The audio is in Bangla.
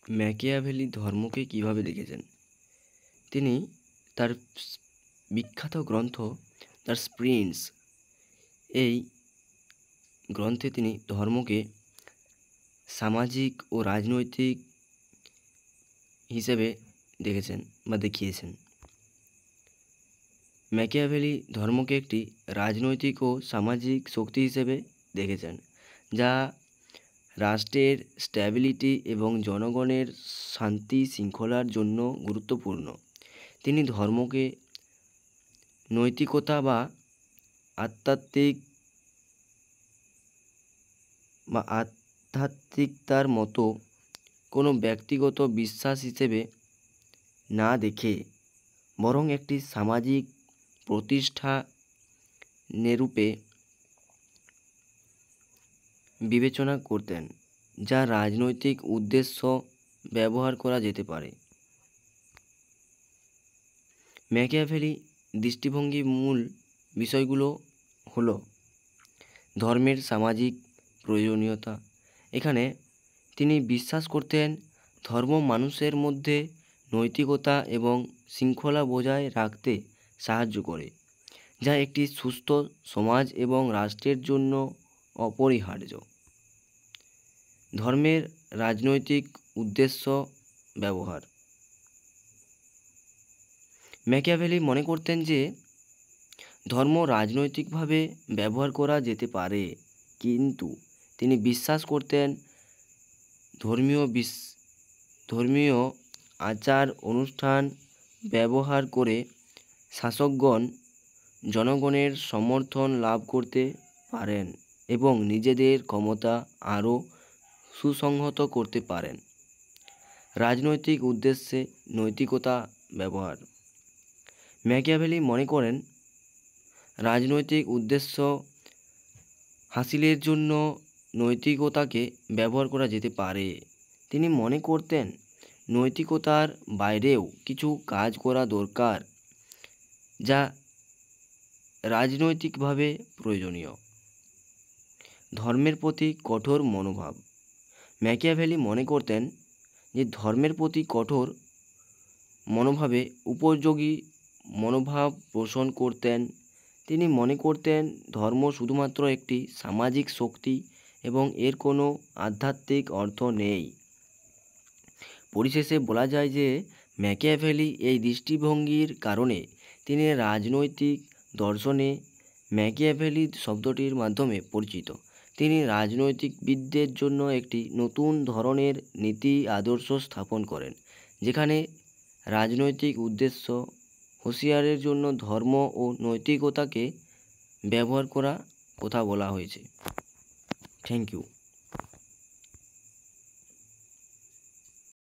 ম্যাকিয়াভেলি ধর্মকে কিভাবে দেখেছেন? তিনি তার বিখ্যাত গ্রন্থ দ্য প্রিন্স এই গ্রন্থে তিনি ধর্মকে সামাজিক ও রাজনৈতিক হিসেবে দেখেছেন বা দেখিয়েছেন। ম্যাকিয়াভেলি ধর্মকে একটি রাজনৈতিক ও সামাজিক শক্তি হিসেবে দেখেছেন, যা রাষ্ট্রের স্ট্যাবিলিটি এবং জনগণের শান্তি শৃঙ্খলার জন্য গুরুত্বপূর্ণ। তিনি ধর্মকে নৈতিকতা বা আধ্যাত্মিকতার মতো কোনো ব্যক্তিগত বিশ্বাস হিসেবে না দেখে বরং একটি সামাজিক প্রতিষ্ঠানরূপে বিবেচনা করতেন, যা রাজনৈতিক উদ্দেশ্য ব্যবহার করা যেতে পারে। ম্যাকিয়াভেলি দৃষ্টিভঙ্গির মূল বিষয়গুলো হলো ধর্মের সামাজিক প্রয়োজনীয়তা। এখানে তিনি বিশ্বাস করতেন ধর্ম মানুষের মধ্যে নৈতিকতা এবং শৃঙ্খলা বজায় রাখতে সাহায্য করে, যা একটি সুস্থ সমাজ এবং রাষ্ট্রের জন্য অপরিহার্য। ধর্মের রাজনৈতিক উদ্দেশ্য ব্যবহার। ম্যাকিয়াভেলি মনে করতেন যে ধর্ম রাজনৈতিকভাবে ব্যবহার করা যেতে পারে, কিন্তু তিনি বিশ্বাস করতেন ধর্মীয় আচার অনুষ্ঠান ব্যবহার করে শাসকগণ জনগণের সমর্থন লাভ করতে পারেন এবং নিজেদের ক্ষমতা আরও সুসংহত করতে পারেন। রাজনৈতিক উদ্দেশ্যে নৈতিকতা ব্যবহার। ম্যাকিয়াভেলি মনে করেন রাজনৈতিক উদ্দেশ্য হাসিলের জন্য নৈতিকতাকে ব্যবহার করা যেতে পারে। তিনি মনে করতেন নৈতিকতার বাইরেও কিছু কাজ করা দরকার, যা রাজনৈতিকভাবে প্রয়োজনীয়। ধর্মের প্রতি কঠোর মনোভাব। ম্যাকিয়াভেলি মনে করতেন যে ধর্মের প্রতি কঠোর মনোভাবে উপযোগী মনোভাব পোষণ করতেন। তিনি মনে করতেন ধর্ম শুধুমাত্র একটি সামাজিক শক্তি এবং এর কোনো আধ্যাত্মিক অর্থ নেই। পরিশেষে বলা যায় যে ম্যাকিয়াভেলি এই দৃষ্টিভঙ্গির কারণে তিনি রাজনৈতিক দর্শনে ম্যাকিয়াভেলি শব্দটির মাধ্যমে পরিচিত। তিনি রাজনৈতিকবিদদের জন্য একটি নতুন ধরনের নীতি আদর্শ স্থাপন করেন, যেখানে রাজনৈতিক উদ্দেশ্য হুঁশিয়ারের জন্য ধর্ম ও নৈতিকতাকে ব্যবহার করা কথা বলা হয়েছে। Thank you.